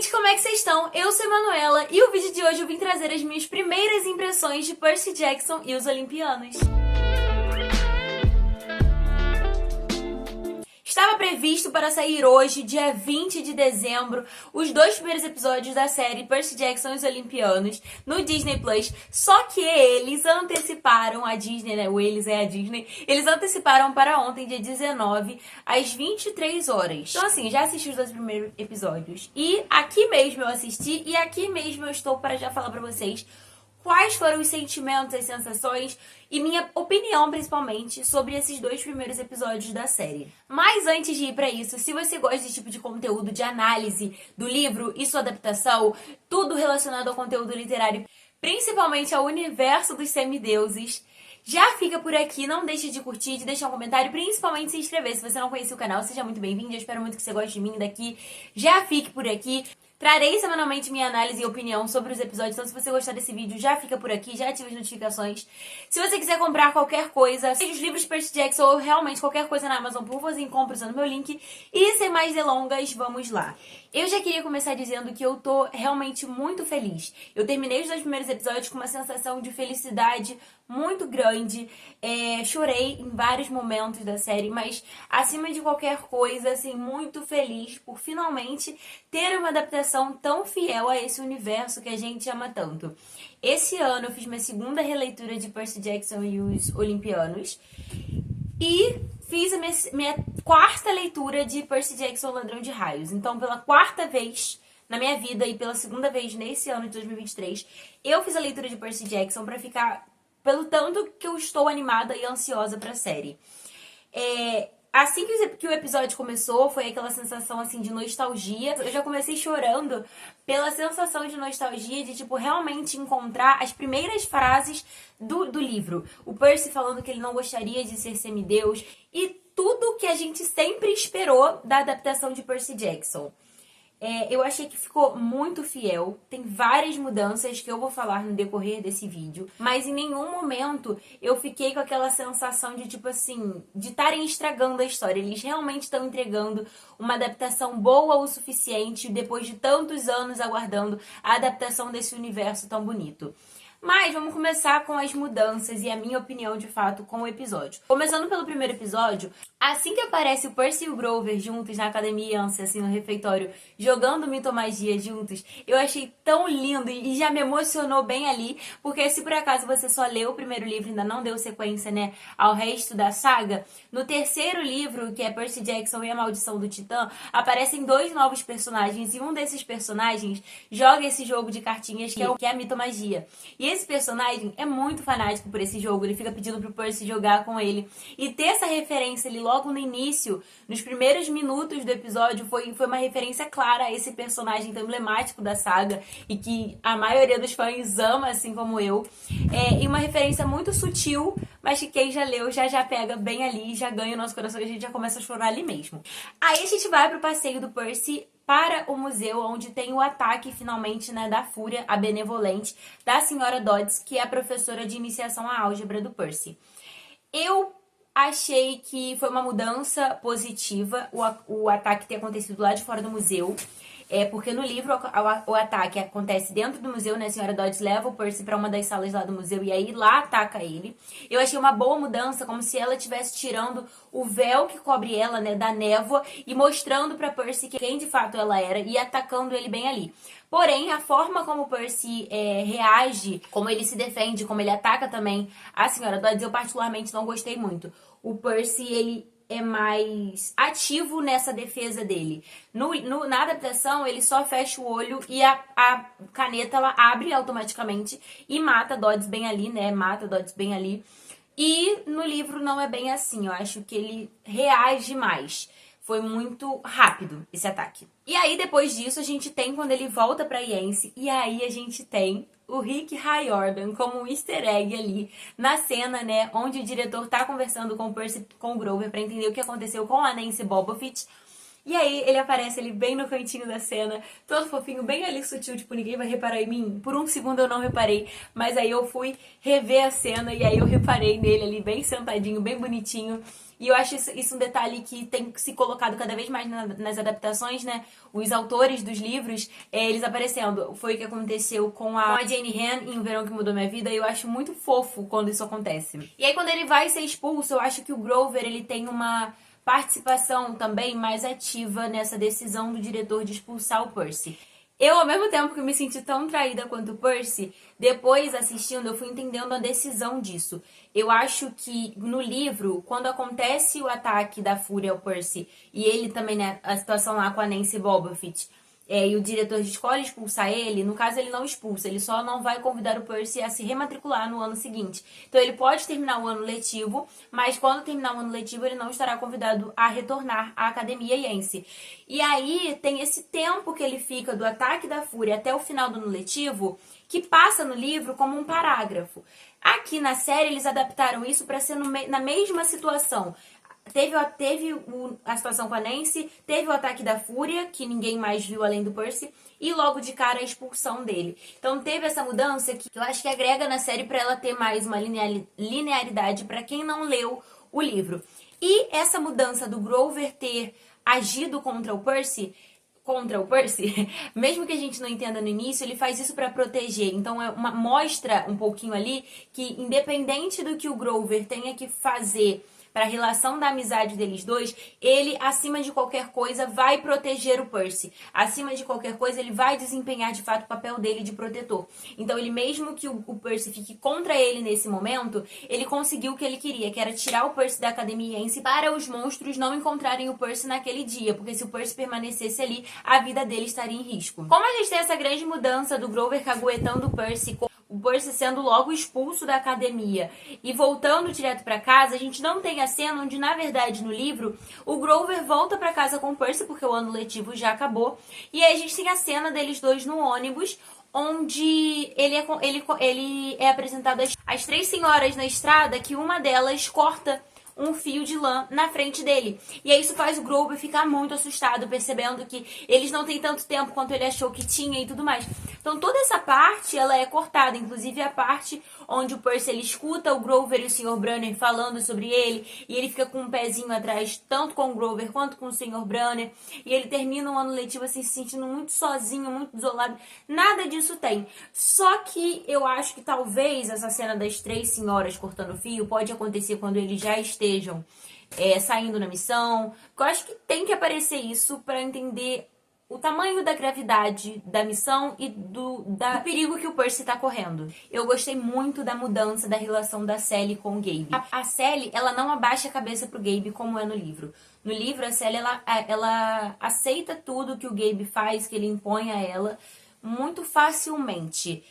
gente, como é que vocês estão? Eu sou a Manuela e o vídeo de hoje eu vim trazer as minhas primeiras impressões de Percy Jackson e os Olimpianos. Estava previsto para sair hoje, dia 20 de dezembro, os dois primeiros episódios da série Percy Jackson e os Olimpianos no Disney Plus, só que eles anteciparam, a Disney, né? O eles é a Disney, eles anteciparam para ontem, dia 19, às 23 horas. Então assim, já assisti os dois primeiros episódios e aqui mesmo eu assisti e aqui mesmo eu estou para já falar para vocês quais foram os sentimentos, as sensações e minha opinião, principalmente, sobre esses dois primeiros episódios da série. Mas antes de ir pra isso, se você gosta desse tipo de conteúdo de análise do livro e sua adaptação, tudo relacionado ao conteúdo literário, principalmente ao universo dos semideuses, já fica por aqui, não deixe de curtir, de deixar um comentário, principalmente se inscrever. Se você não conhece o canal, seja muito bem-vindo. Eu espero muito que você goste de mim daqui. Já fique por aqui. Trarei semanalmente minha análise e opinião sobre os episódios, então se você gostar desse vídeo, já fica por aqui, já ativa as notificações. Se você quiser comprar qualquer coisa, seja os livros de Percy Jackson ou realmente qualquer coisa na Amazon, por favor, compre usando meu link. E sem mais delongas, vamos lá. Eu já queria começar dizendo que eu tô realmente muito feliz. Eu terminei os dois primeiros episódios com uma sensação de felicidade muito grande. Chorei em vários momentos da série, mas acima de qualquer coisa, assim, muito feliz por finalmente ter uma adaptação tão fiel a esse universo que a gente ama tanto. Esse ano eu fiz minha segunda releitura de Percy Jackson e os Olimpianos e fiz a minha quarta leitura de Percy Jackson, o Ladrão de Raios. Então, pela quarta vez na minha vida e pela segunda vez nesse ano de 2023, eu fiz a leitura de Percy Jackson pra ficar pelo tanto que eu estou animada e ansiosa pra série. Assim que o episódio começou, foi aquela sensação assim de nostalgia. Eu já comecei chorando pela sensação de nostalgia de, tipo, realmente encontrar as primeiras frases do livro. O Percy falando que ele não gostaria de ser semideus e tudo que a gente sempre esperou da adaptação de Percy Jackson. Eu achei que ficou muito fiel, tem várias mudanças que eu vou falar no decorrer desse vídeo, mas em nenhum momento eu fiquei com aquela sensação de, tipo assim, de estarem estragando a história. Eles realmente estão entregando uma adaptação boa o suficiente depois de tantos anos aguardando a adaptação desse universo tão bonito. Mas vamos começar com as mudanças e a minha opinião, de fato, com o episódio. Começando pelo primeiro episódio, assim que aparece o Percy e o Grover juntos na academia, assim, no refeitório, jogando mitomagia juntos, eu achei tão lindo e já me emocionou bem ali, porque se por acaso você só leu o primeiro livro e ainda não deu sequência, né, ao resto da saga, no terceiro livro, que é Percy Jackson e a Maldição do Titã, aparecem dois novos personagens e um desses personagens joga esse jogo de cartinhas que é a mitomagia. E esse personagem é muito fanático por esse jogo, ele fica pedindo pro Percy jogar com ele. E ter essa referência ali logo no início, nos primeiros minutos do episódio, foi uma referência clara a esse personagem tão emblemático da saga e que a maioria dos fãs ama, assim como eu. E uma referência muito sutil, mas que quem já leu já pega bem ali, já ganha o nosso coração e a gente já começa a chorar ali mesmo. Aí a gente vai pro passeio do Percy para o museu, onde tem o ataque, finalmente, né, da Fúria, a benevolente, da Senhora Dodds, que é a professora de iniciação à álgebra do Percy. Eu achei que foi uma mudança positiva o ataque ter acontecido lá de fora do museu. Porque no livro o ataque acontece dentro do museu, né? A Senhora Dodds leva o Percy pra uma das salas lá do museu e aí lá ataca ele. Eu achei uma boa mudança, como se ela estivesse tirando o véu que cobre ela, né, da névoa e mostrando pra Percy quem de fato ela era e atacando ele bem ali. Porém, a forma como o Percy reage, como ele se defende, como ele ataca também a Senhora Dodds, eu particularmente não gostei muito. O Percy, ele é mais ativo nessa defesa dele. Na adaptação, ele só fecha o olho e a caneta ela abre automaticamente e mata Dodds bem ali, né? Mata Dodds bem ali. E no livro não é bem assim. Eu acho que ele reage mais. Foi muito rápido esse ataque. E aí, depois disso, a gente tem quando ele volta pra Yancy. E aí a gente tem o Rick Riordan como um easter egg ali na cena, né? Onde o diretor tá conversando com o Percy, com o Grover, pra entender o que aconteceu com a Nancy Bobofit. E aí ele aparece ali bem no cantinho da cena, todo fofinho, bem ali sutil, tipo, ninguém vai reparar em mim. Por um segundo eu não reparei, mas aí eu fui rever a cena e aí eu reparei nele ali bem sentadinho, bem bonitinho. E eu acho isso um detalhe que tem se colocado cada vez mais nas adaptações, né? Os autores dos livros, eles aparecendo. Foi o que aconteceu com a Jane Han em O Verão que Mudou Minha Vida, e eu acho muito fofo quando isso acontece. E aí quando ele vai ser expulso, eu acho que o Grover, ele tem uma participação também mais ativa nessa decisão do diretor de expulsar o Percy. Eu, ao mesmo tempo que me senti tão traída quanto o Percy, depois assistindo eu fui entendendo a decisão disso. Eu acho que no livro, quando acontece o ataque da Fúria ao Percy, e ele também, né, a situação lá com a Nancy Bobofit, e o diretor escolhe expulsar ele, no caso ele não expulsa, ele só não vai convidar o Percy a se rematricular no ano seguinte. Então ele pode terminar o ano letivo, mas quando terminar o ano letivo ele não estará convidado a retornar à Academia Yance. E aí tem esse tempo que ele fica do ataque da Fúria até o final do ano letivo, que passa no livro como um parágrafo. Aqui na série eles adaptaram isso para ser na mesma situação. Teve a situação com a Nancy, teve o ataque da Fúria, que ninguém mais viu além do Percy, e logo de cara a expulsão dele. Então teve essa mudança que eu acho que agrega na série para ela ter mais uma linearidade para quem não leu o livro. E essa mudança do Grover ter agido contra o Percy, mesmo que a gente não entenda no início, ele faz isso para proteger. Então mostra um pouquinho ali que independente do que o Grover tenha que fazer para a relação da amizade deles dois, ele, acima de qualquer coisa, vai proteger o Percy. Acima de qualquer coisa, ele vai desempenhar, de fato, o papel dele de protetor. Então, ele mesmo que o Percy fique contra ele nesse momento, ele conseguiu o que ele queria, que era tirar o Percy da Academia Yance para os monstros não encontrarem o Percy naquele dia, porque se o Percy permanecesse ali, a vida dele estaria em risco. Como a gente tem essa grande mudança do Grover caguetando o Percy, o Percy sendo logo expulso da academia e voltando direto para casa, a gente não tem a cena onde, na verdade, no livro, o Grover volta para casa com o Percy, porque o ano letivo já acabou, e aí a gente tem a cena deles dois no ônibus, onde ele é apresentado às três senhoras na estrada, que uma delas corta um fio de lã na frente dele. E aí isso faz o Grover ficar muito assustado, percebendo que eles não têm tanto tempo quanto ele achou que tinha e tudo mais. Então toda essa parte, ela é cortada, inclusive a parte onde o Percy ele escuta o Grover e o Sr. Brunner falando sobre ele, e ele fica com um pezinho atrás, tanto com o Grover quanto com o Sr. Brunner, e ele termina o ano letivo assim, se sentindo muito sozinho, muito isolado. Nada disso tem. Só que eu acho que talvez essa cena das três senhoras cortando fio pode acontecer quando eles já estejam saindo na missão. Eu acho que tem que aparecer isso para entender o tamanho da gravidade da missão e do perigo que o Percy tá correndo. Eu gostei muito da mudança da relação da Sally com o Gabe. A Sally, ela não abaixa a cabeça pro Gabe como é no livro. No livro, a Sally, ela aceita tudo que o Gabe faz, que ele impõe a ela, muito facilmente.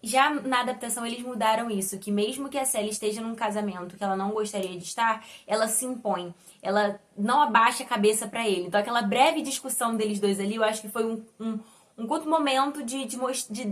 Já na adaptação eles mudaram isso, que mesmo que a Sally esteja num casamento que ela não gostaria de estar, ela se impõe, ela não abaixa a cabeça pra ele. Então aquela breve discussão deles dois ali, eu acho que foi um curto momento de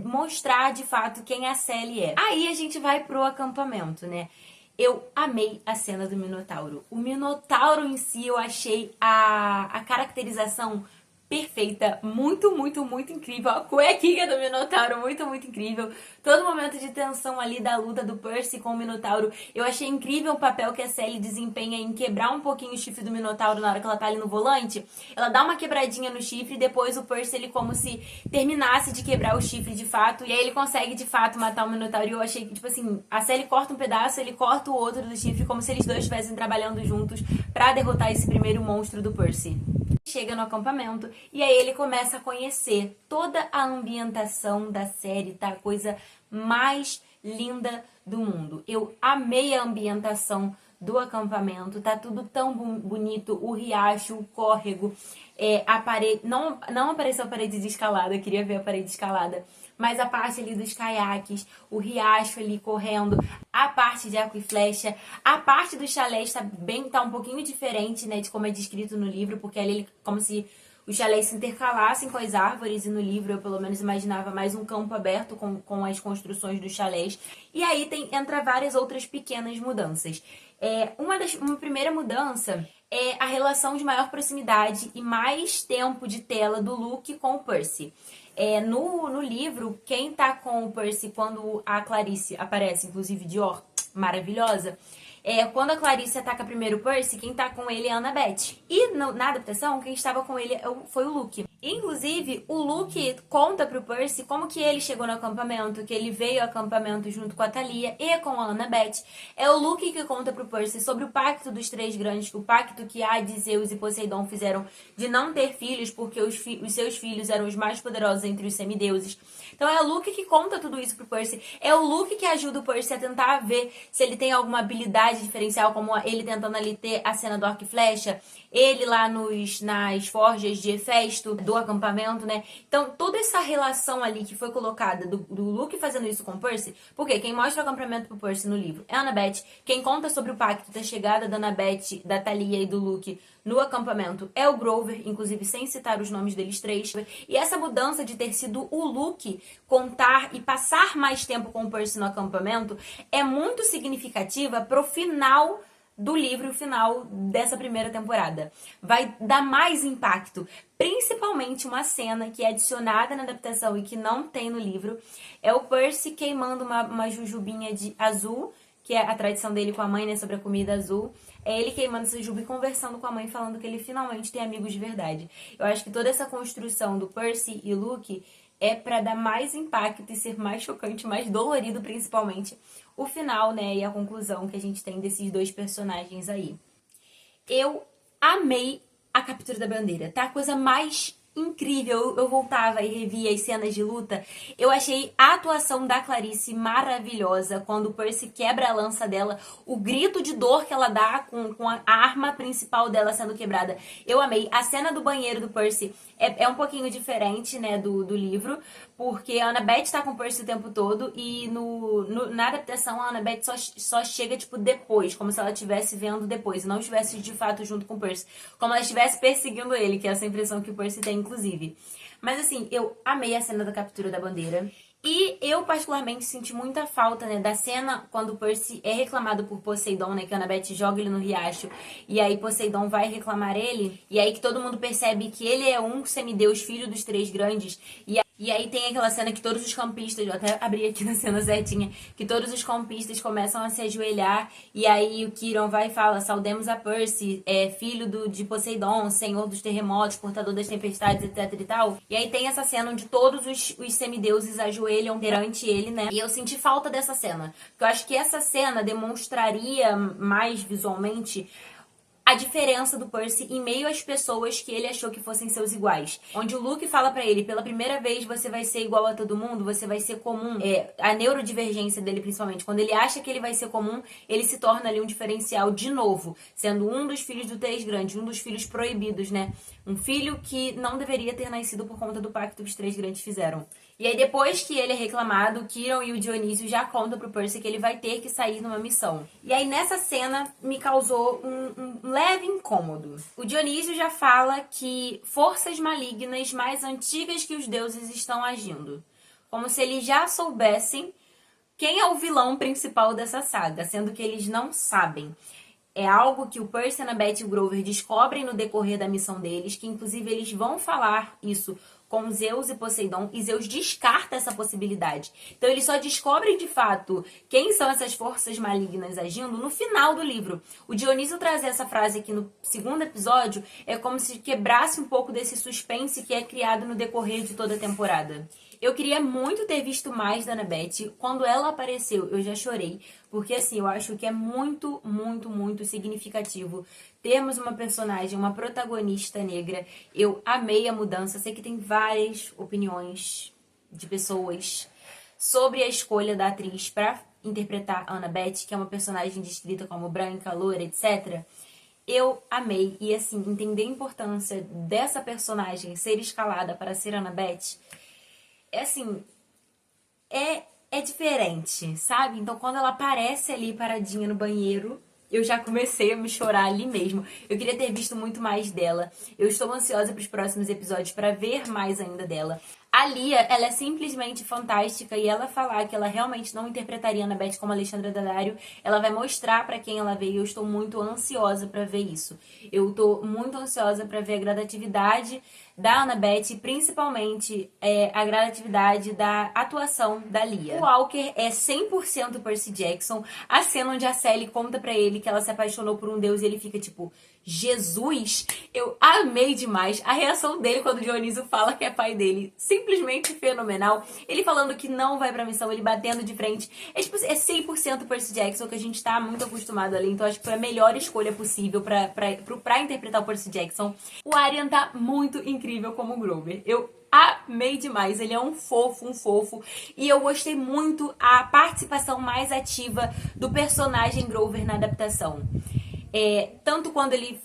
mostrar de fato quem a Sally é. Aí a gente vai pro acampamento, né? Eu amei a cena do Minotauro. O Minotauro em si, eu achei a caracterização perfeita, muito, muito, muito incrível. A cuequinha do Minotauro, muito, muito incrível. Todo momento de tensão ali da luta do Percy com o Minotauro. Eu achei incrível o papel que a Sally desempenha em quebrar um pouquinho o chifre do Minotauro na hora que ela tá ali no volante. Ela dá uma quebradinha no chifre e depois o Percy, ele como se terminasse de quebrar o chifre de fato. E aí ele consegue de fato matar o Minotauro. E eu achei que, tipo assim, a Sally corta um pedaço, ele corta o outro do chifre, como se eles dois estivessem trabalhando juntos pra derrotar esse primeiro monstro do Percy. Chega no acampamento e aí ele começa a conhecer toda a ambientação da série, tá? A coisa mais linda do mundo. Eu amei a ambientação do acampamento, tá tudo tão bonito, o riacho, o córrego, a parede, não apareceu a parede de escalada, eu queria ver a parede de escalada, mas a parte ali dos caiaques, o riacho ali correndo, a parte de arco e flecha, a parte do chalés tá um pouquinho diferente, né, de como é descrito no livro, porque ali como se os chalés se intercalassem com as árvores, e no livro eu pelo menos imaginava mais um campo aberto com as construções dos chalés. E aí entra várias outras pequenas mudanças. Uma primeira mudança é a relação de maior proximidade e mais tempo de tela do Luke com o Percy. No livro, quem tá com o Percy quando a Clarice aparece, inclusive Dior, maravilhosa, quando a Clarice ataca primeiro o Percy, quem tá com ele é a Annabeth. E na adaptação, quem estava com ele foi o Luke. Inclusive, o Luke conta pro Percy como que ele chegou no acampamento, que ele veio ao acampamento junto com a Thalia e com a Annabeth. É o Luke que conta pro Percy sobre o pacto dos três grandes, o pacto que Hades, Zeus e Poseidon fizeram de não ter filhos, porque os seus filhos eram os mais poderosos entre os semideuses. Então é o Luke que conta tudo isso pro Percy. É o Luke que ajuda o Percy a tentar ver se ele tem alguma habilidade diferencial, como ele tentando ali ter a cena do arco e flecha, ele lá nas forjas de Hefesto, do acampamento, né? Então, toda essa relação ali que foi colocada do Luke fazendo isso com o Percy, porque quem mostra o acampamento pro Percy no livro é a Annabeth, quem conta sobre o pacto da chegada da Annabeth, da Thalia e do Luke no acampamento é o Grover, inclusive sem citar os nomes deles três. E essa mudança de ter sido o Luke contar e passar mais tempo com o Percy no acampamento é muito significativa pro final do livro, o final dessa primeira temporada. Vai dar mais impacto, principalmente uma cena que é adicionada na adaptação e que não tem no livro, é o Percy queimando uma jujubinha de azul, que é a tradição dele com a mãe, né, sobre a comida azul. É ele queimando essa jujuba e conversando com a mãe, falando que ele finalmente tem amigos de verdade. Eu acho que toda essa construção do Percy e Luke é pra dar mais impacto e ser mais chocante, mais dolorido, principalmente, o final, né, e a conclusão que a gente tem desses dois personagens aí. Eu amei a captura da bandeira, tá? A coisa mais incrível. Eu voltava e revia as cenas de luta. Eu achei a atuação da Clarice maravilhosa. Quando o Percy quebra a lança dela, o grito de dor que ela dá com a arma principal dela sendo quebrada. Eu amei. A cena do banheiro do Percy é um pouquinho diferente, né, do livro, porque a Annabeth tá com o Percy o tempo todo e na adaptação a Annabeth só chega, tipo, depois, como se ela estivesse vendo depois, e não estivesse de fato junto com o Percy, como ela estivesse perseguindo ele, que é essa impressão que o Percy tem, inclusive. Mas assim, eu amei a cena da captura da bandeira. E eu, particularmente, senti muita falta, né, da cena quando o Percy é reclamado por Poseidon, né, que a Annabeth joga ele no riacho, e aí Poseidon vai reclamar ele, e aí que todo mundo percebe que ele é um semideus, filho dos três grandes, e aí tem aquela cena que todos os campistas, eu até abri aqui na cena certinha, que todos os campistas começam a se ajoelhar, e aí o Quirón vai e fala, saudemos a Percy, filho de Poseidon, senhor dos terremotos, portador das tempestades, etc e tal. E aí tem essa cena onde todos os semideuses ajoelham perante ele, né? E eu senti falta dessa cena, porque eu acho que essa cena demonstraria mais visualmente a diferença do Percy em meio às pessoas que ele achou que fossem seus iguais. Onde o Luke fala pra ele, pela primeira vez você vai ser igual a todo mundo, você vai ser comum. A neurodivergência dele, principalmente, quando ele acha que ele vai ser comum, ele se torna ali um diferencial de novo, sendo um dos filhos do Três Grandes, um dos filhos proibidos, né? Um filho que não deveria ter nascido por conta do pacto que os Três Grandes fizeram. E aí, depois que ele é reclamado, o Quirón e o Dionísio já contam pro Percy que ele vai ter que sair numa missão. E aí, nessa cena, me causou um leve incômodo. O Dionísio já fala que forças malignas mais antigas que os deuses estão agindo. Como se eles já soubessem quem é o vilão principal dessa saga, sendo que eles não sabem. É algo que o Percy, a Annabeth e o Grover descobrem no decorrer da missão deles, que inclusive eles vão falar isso com Zeus e Poseidon, e Zeus descarta essa possibilidade. Então eles só descobrem de fato quem são essas forças malignas agindo no final do livro. O Dionísio trazer essa frase aqui no segundo episódio é como se quebrasse um pouco desse suspense que é criado no decorrer de toda a temporada. Eu queria muito ter visto mais da Annabeth. Quando ela apareceu, eu já chorei. Porque, assim, eu acho que é muito, muito, muito significativo termos uma personagem, uma protagonista negra. Eu amei a mudança. Sei que tem várias opiniões de pessoas sobre a escolha da atriz para interpretar a Annabeth, que é uma personagem descrita como branca, loira, etc. Eu amei. E, assim, entender a importância dessa personagem ser escalada para ser Annabeth assim, é diferente, sabe? Então, quando ela aparece ali paradinha no banheiro, eu já comecei a me chorar ali mesmo. Eu queria ter visto muito mais dela. Eu estou ansiosa para os próximos episódios para ver mais ainda dela. A Lia, ela é simplesmente fantástica e ela falar que ela realmente não interpretaria a Annabeth como Alexandra Daddario, ela vai mostrar pra quem ela veio. Eu estou muito ansiosa pra ver isso. Eu tô muito ansiosa pra ver a gradatividade da Annabeth, principalmente a gradatividade da atuação da Lia. O Walker é 100% Percy Jackson. A cena onde a Sally conta pra ele que ela se apaixonou por um deus e ele fica tipo, Jesus, eu amei demais a reação dele quando o Dionísio fala que é pai dele. Simplesmente fenomenal. Ele falando que não vai pra missão, ele batendo de frente. É, tipo, é 100% Percy Jackson, que a gente tá muito acostumado ali. Então acho que foi a melhor escolha possível pra interpretar o Percy Jackson. O Arian tá muito incrível como Grover. Eu amei demais, ele é um fofo. E eu gostei muito a participação mais ativa do personagem Grover na adaptação. Tanto quando ele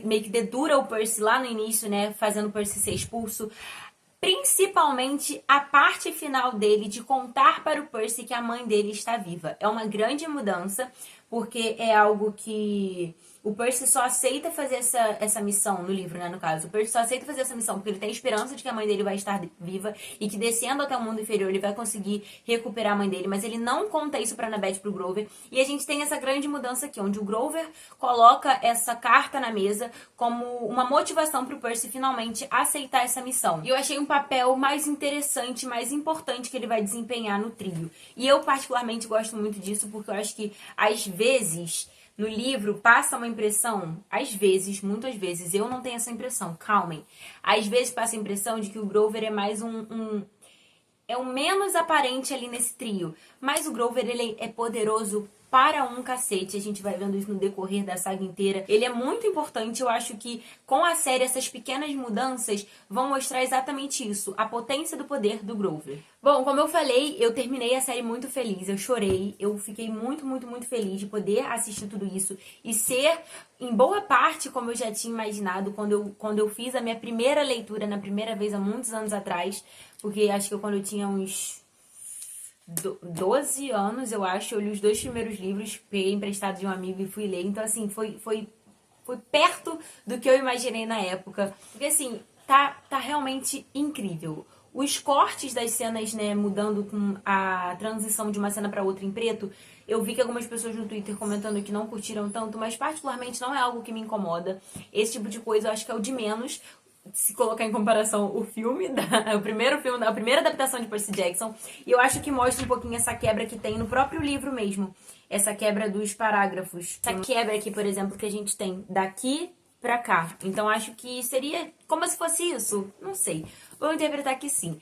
meio que dedura o Percy lá no início, né, fazendo o Percy ser expulso, principalmente a parte final dele de contar para o Percy que a mãe dele está viva. É uma grande mudança, porque é algo que o Percy só aceita fazer essa missão, no livro, né, no caso. O Percy só aceita fazer essa missão porque ele tem esperança de que a mãe dele vai estar viva e que descendo até o mundo inferior ele vai conseguir recuperar a mãe dele, mas ele não conta isso pra Annabeth e pro Grover. E a gente tem essa grande mudança aqui, onde o Grover coloca essa carta na mesa como uma motivação pro Percy finalmente aceitar essa missão. E eu achei um papel mais interessante, mais importante que ele vai desempenhar no trio. E eu particularmente gosto muito disso, porque eu acho que às vezes no livro passa uma impressão, às vezes, muitas vezes, eu não tenho essa impressão, calmem. Às vezes passa a impressão de que o Grover é mais é o menos aparente ali nesse trio. Mas o Grover, ele é poderoso para um cacete. A gente vai vendo isso no decorrer da saga inteira. Ele é muito importante. Eu acho que com a série essas pequenas mudanças vão mostrar exatamente isso. A potência do poder do Grover. Bom, como eu falei, eu terminei a série muito feliz. Eu chorei. Eu fiquei muito feliz de poder assistir tudo isso. E ser, em boa parte, como eu já tinha imaginado quando eu fiz a minha primeira leitura, na primeira vez, há muitos anos atrás. Porque acho que quando eu tinha uns 12 anos, eu acho, eu li os 2 primeiros livros, peguei emprestado de um amigo e fui ler. Então, assim, foi perto do que eu imaginei na época. Porque, assim, tá realmente incrível. Os cortes das cenas, né, mudando com a transição de uma cena pra outra em preto, eu vi que algumas pessoas no Twitter comentando que não curtiram tanto, mas particularmente não é algo que me incomoda. Esse tipo de coisa eu acho que é o de menos, se colocar em comparação o primeiro filme, a primeira adaptação de Percy Jackson. E eu acho que mostra um pouquinho essa quebra que tem no próprio livro mesmo. Essa quebra dos parágrafos. Essa quebra aqui, por exemplo, que a gente tem daqui pra cá. Então acho que seria como se fosse isso. Não sei. Vou interpretar que sim.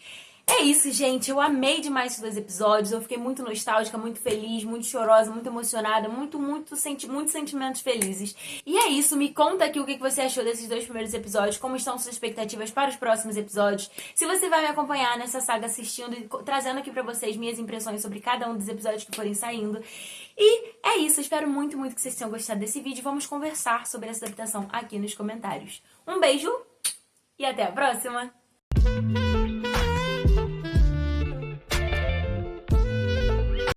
É isso, gente. Eu amei demais esses 2 episódios. Eu fiquei muito nostálgica, muito feliz, muito chorosa, muito emocionada, muitos sentimentos felizes. E é isso. Me conta aqui o que você achou desses 2 primeiros episódios, como estão suas expectativas para os próximos episódios. Se você vai me acompanhar nessa saga assistindo e trazendo aqui pra vocês minhas impressões sobre cada um dos episódios que forem saindo. E é isso. Eu espero muito que vocês tenham gostado desse vídeo. Vamos conversar sobre essa adaptação aqui nos comentários. Um beijo e até a próxima!